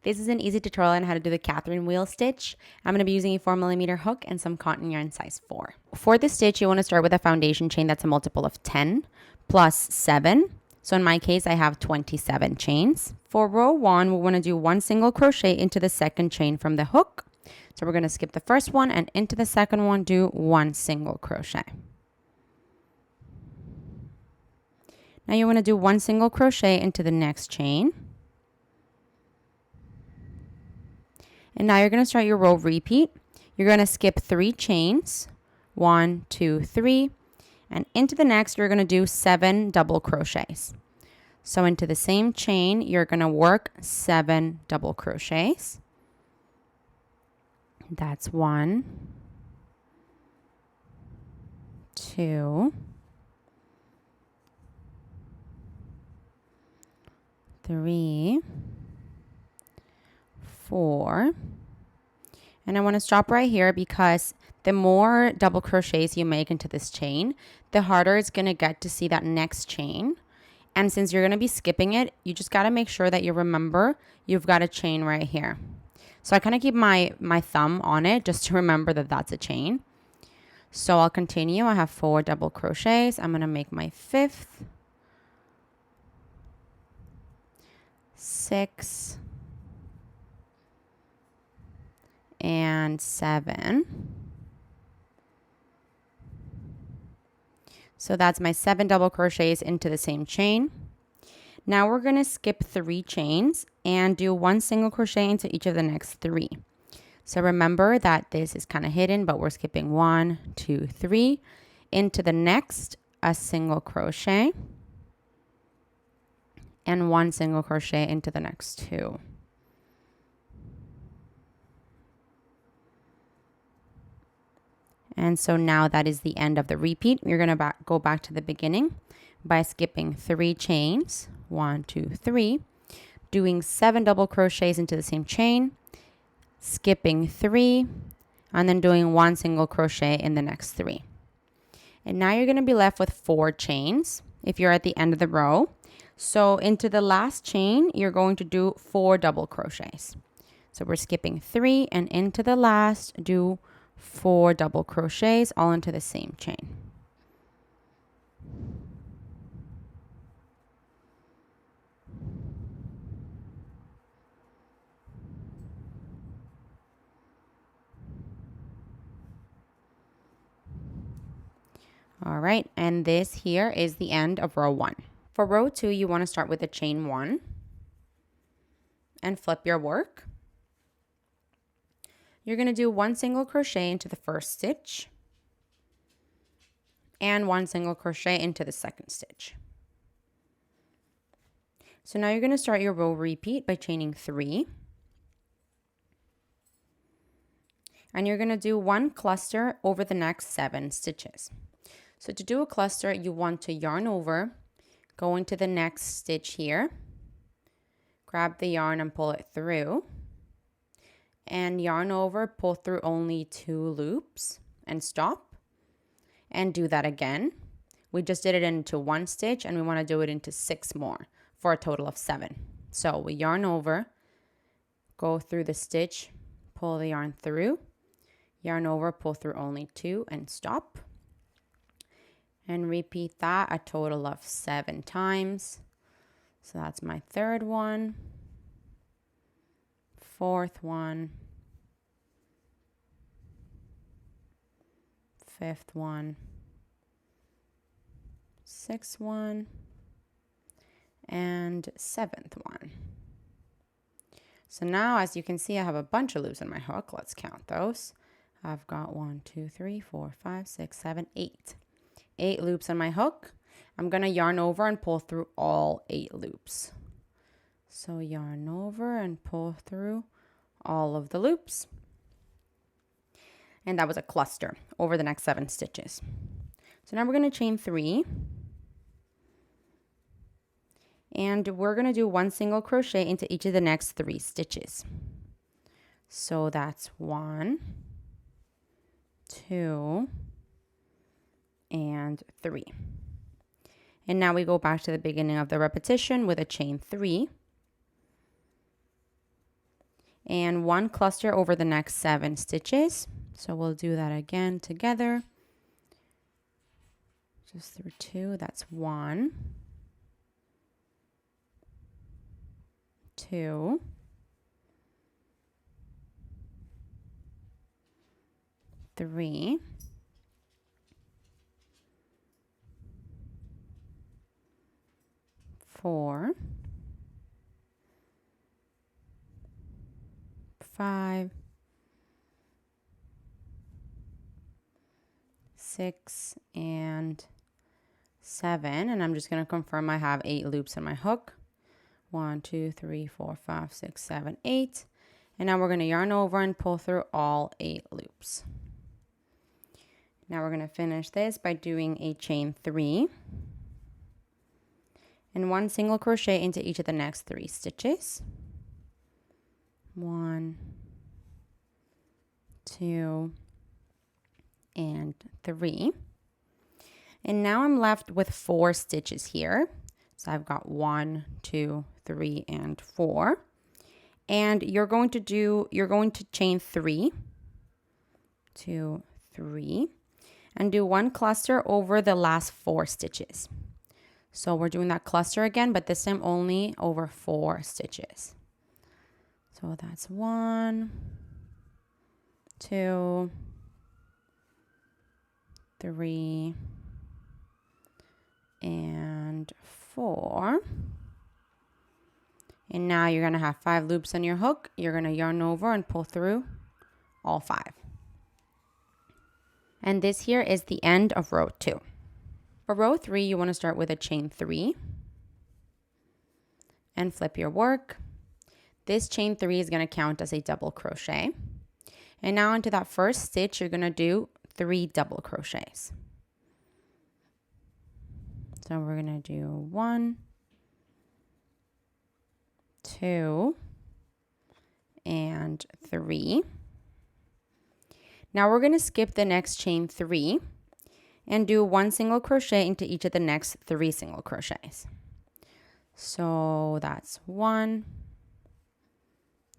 This is an easy tutorial on how to do the Catherine wheel stitch. I'm going to be using a 4mm hook and some cotton yarn size 4. For this stitch, you want to start with a foundation chain that's a multiple of 10 plus 7. So in my case, I have 27 chains. For row 1, we want to do 1 single crochet into the second chain from the hook. So we're going to skip the first one and into the second one, do 1 single crochet. Now you want to do 1 single crochet into the next chain. And now you're going to start your row repeat. You're going to skip 3 chains, 1, 2, 3, and into the next you're going to do 7 double crochets. So into the same chain, you're going to work 7 double crochets. That's 1, 2, 3, 4, and I want to stop right here because the more double crochets you make into this chain, the harder it's going to get to see that next chain. And since you're going to be skipping it, you just got to make sure that you remember you've got a chain right here. So I kind of keep my thumb on it just to remember that that's a chain. So I'll continue. I have 4 double crochets. I'm going to make my 5th, 6, and 7. So that's my 7 double crochets into the same chain. Now we're going to skip 3 chains and do 1 single crochet into each of the next 3. So remember that this is kind of hidden, but we're skipping 1, 2, 3 into the next, a single crochet, and 1 single crochet into the next 2. And so now that is the end of the repeat. You're going to go back to the beginning by skipping 3 chains, 1, 2, 3, doing 7 double crochets into the same chain, skipping 3, and then doing 1 single crochet in the next 3. And now you're going to be left with 4 chains if you're at the end of the row. So into the last chain, you're going to do 4 double crochets. So we're skipping 3 and into the last, do 4 double crochets all into the same chain. All right, and this here is the end of row 1. For row 2, you want to start with a chain 1 and flip your work. You're going to do 1 single crochet into the first stitch and 1 single crochet into the second stitch. So now you're going to start your row repeat by chaining 3. And you're going to do 1 cluster over the next 7 stitches. So to do a cluster, you want to yarn over, go into the next stitch here, grab the yarn and pull it through, and yarn over, pull through only 2 loops and stop, and do that again. We just did it into 1 stitch and we want to do it into 6 more for a total of 7. So we yarn over, go through the stitch, pull the yarn through, yarn over, pull through only 2 and stop, and repeat that a total of 7 times. So that's my 3rd one, 4th one, 5th one, 6th one, and 7th one. So now, as you can see, I have a bunch of loops on my hook. Let's count those. I've got 1, 2, 3, 4, 5, 6, 7, 8. 8 loops on my hook. I'm going to yarn over and pull through all 8 loops. So yarn over and pull through all of the loops. And that was a cluster over the next 7 stitches. So now we're going to chain 3. And we're going to do 1 single crochet into each of the next 3 stitches. So that's 1, 2, and 3. And now we go back to the beginning of the repetition with a chain 3. and 1 cluster over the next 7 stitches. So we'll do that again together. Just through 2, that's 1, 2, 3, 4, 5, 6, and 7. And I'm just going to confirm I have 8 loops on my hook. 1, 2, 3, 4, 5, 6, 7, 8. And now we're going to yarn over and pull through all 8 loops. Now we're going to finish this by doing a chain 3 and 1 single crochet into each of the next 3 stitches. 1, 2, and 3. And now I'm left with 4 stitches here. So I've got 1, 2, 3, and 4. And you're going to chain 3, 2, 3, and do 1 cluster over the last 4 stitches. So we're doing that cluster again, but this time only over 4 stitches. So that's 1, 2, 3, and 4. And now you're going to have 5 loops on your hook. You're going to yarn over and pull through all 5. And this here is the end of row 2. For row 3, you want to start with a chain 3 and flip your work. This chain 3 is going to count as a double crochet. And now into that first stitch, you're going to do 3 double crochets. So we're going to do 1, 2, and 3. Now we're going to skip the next chain 3 and do 1 single crochet into each of the next 3 single crochets. So that's 1,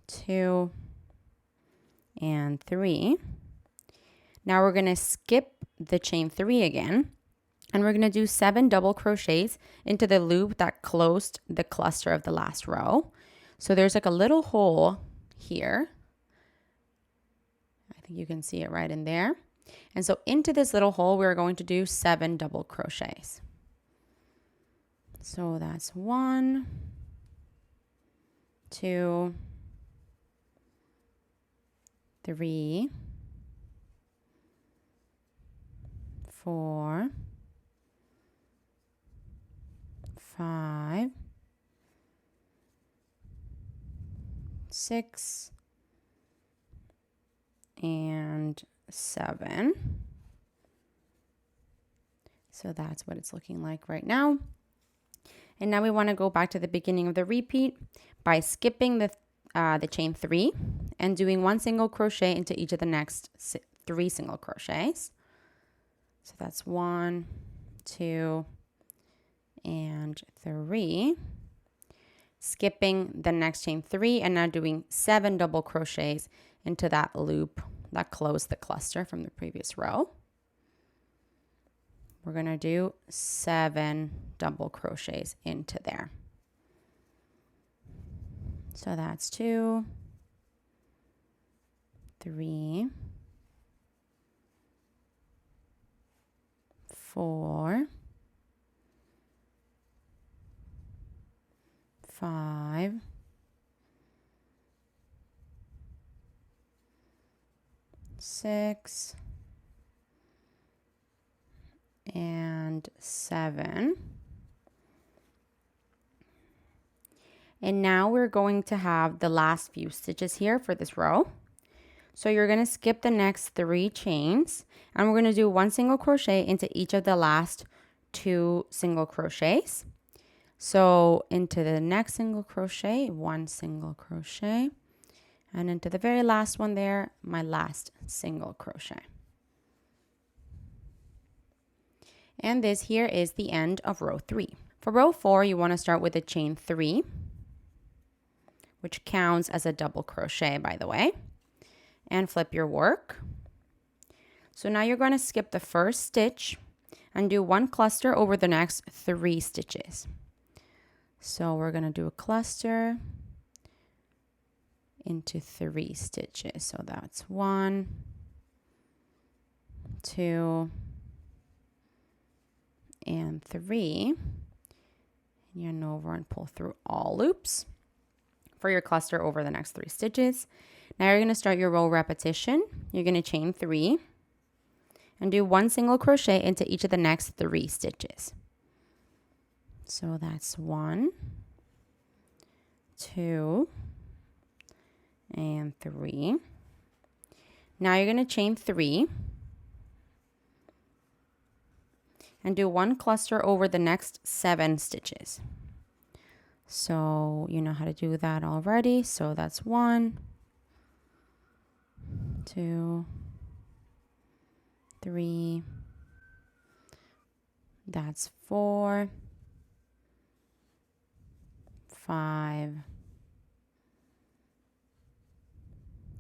2, and 3. Now we're going to skip the chain 3 again, and we're going to do 7 double crochets into the loop that closed the cluster of the last row. So there's like a little hole here. I think you can see it right in there. And so into this little hole, we're going to do 7 double crochets. So that's 1, 2, 3, 4, 5, 6, and 7. So that's what it's looking like right now. And now we want to go back to the beginning of the repeat by skipping the chain 3 and doing 1 single crochet into each of the next 3 single crochets. So that's 1, 2, and 3. Skipping the next chain 3 and now doing 7 double crochets into that loop that closed the cluster from the previous row. We're going to do 7 double crochets into there. So that's 2, 3, 4, 5, 6, and 7. And now we're going to have the last few stitches here for this row. So you're going to skip the next 3 chains, and we're going to do 1 single crochet into each of the last 2 single crochets. So into the next single crochet, 1 single crochet, and into the very last one there, my last single crochet. And this here is the end of row 3. For row 4, you want to start with a chain 3 which counts as a double crochet, by the way, and flip your work. So now you're going to skip the first stitch and do 1 cluster over the next 3 stitches. So we're going to do a cluster into 3 stitches. So that's 1, 2, and 3. Yarn over and pull through all loops for your cluster over the next 3 stitches. Now you're going to start your row repetition. You're going to chain 3 and do 1 single crochet into each of the next 3 stitches. So that's 1, 2, and 3. Now you're going to chain 3 and do 1 cluster over the next 7 stitches. So you know how to do that already. So that's 1, 2, 3. That's 4, 5,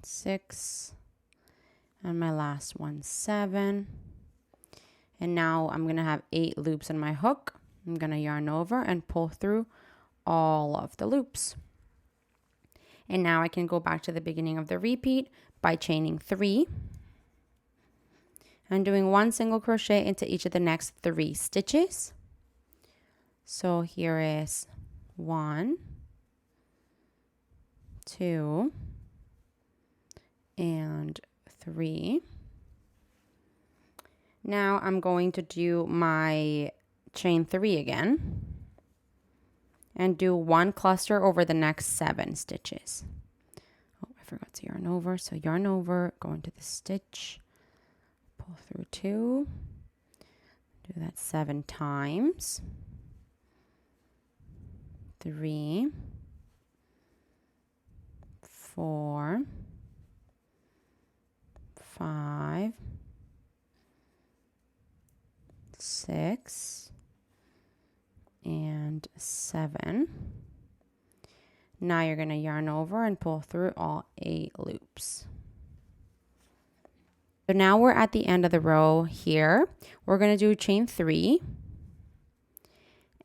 6, and my last one, 7. And now I'm going to have 8 loops in my hook. I'm going to yarn over and pull through all of the loops. And now I can go back to the beginning of the repeat by chaining 3 and doing 1 single crochet into each of the next 3 stitches. So here is 1, 2, and 3. Now I'm going to do my chain 3 again and do 1 cluster over the next 7 stitches. Oh, I forgot to yarn over. So yarn over, go into the stitch, pull through 2, do that 7 times. 3, 4, 5, 6, and 7. Now you're going to yarn over and pull through all 8 loops. So now we're at the end of the row here. We're going to do chain 3.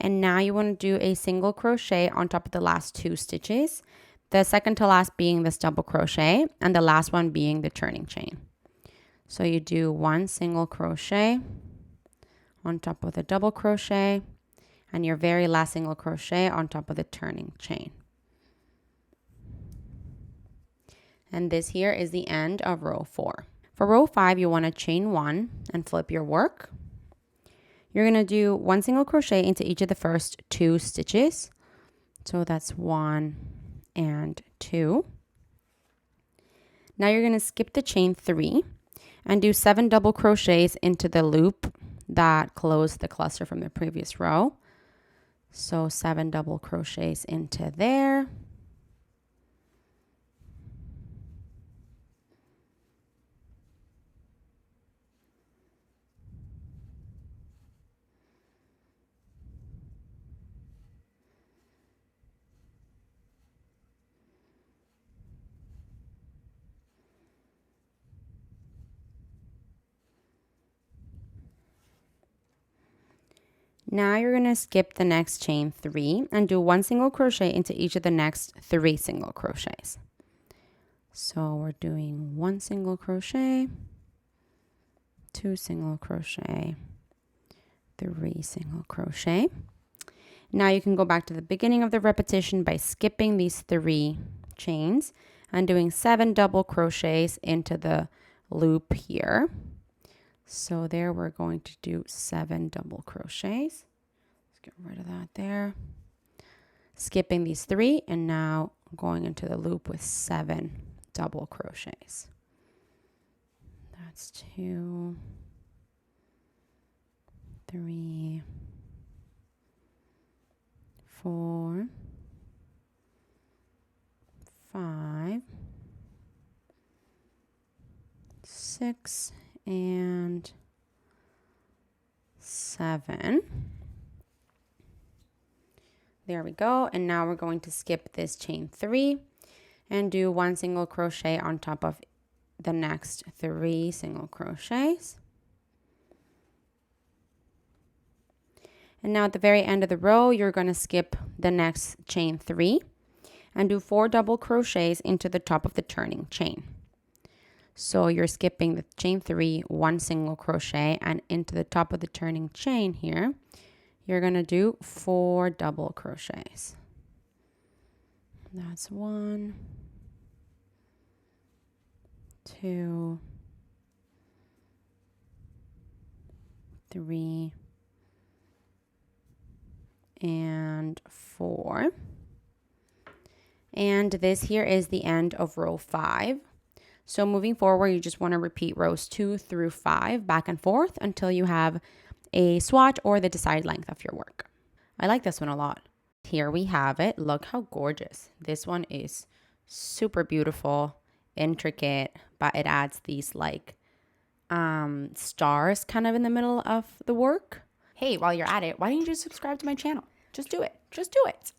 And now you want to do a single crochet on top of the last 2 stitches. The second to last being this double crochet and the last one being the turning chain. So you do 1 single crochet on top of the double crochet and your very last single crochet on top of the turning chain. And this here is the end of row 4. For row 5, you want to chain 1 and flip your work. You're going to do 1 single crochet into each of the first 2 stitches. So that's 1 and 2. Now you're going to skip the chain 3 and do 7 double crochets into the loop that closed the cluster from the previous row. So 7 double crochets into there. Now you're going to skip the next chain 3 and do 1 single crochet into each of the next 3 single crochets. So we're doing 1 single crochet, 2 single crochet, 3 single crochet. Now you can go back to the beginning of the repetition by skipping these 3 chains and doing 7 double crochets into the loop here. So there we're going to do 7 double crochets. Let's get rid of that there. Skipping these 3 and now going into the loop with 7 double crochets. That's 2, 3, 4, 5, 6, and 7. There we go. And now we're going to skip this chain 3 and do 1 single crochet on top of the next 3 single crochets. And now at the very end of the row, you're going to skip the next chain 3 and do 4 double crochets into the top of the turning chain. So you're skipping the chain 3, 1 single crochet, and into the top of the turning chain here, you're going to do 4 double crochets. That's 1, 2, 3, and 4. And this here is the end of row 5. So moving forward, you just want to repeat rows 2 through 5 back and forth until you have a swatch or the desired length of your work. I like this one a lot. Here we have it. Look how gorgeous. This one is super beautiful, intricate, but it adds these like stars kind of in the middle of the work. Hey, while you're at it, why don't you just subscribe to my channel? Just do it. Just do it.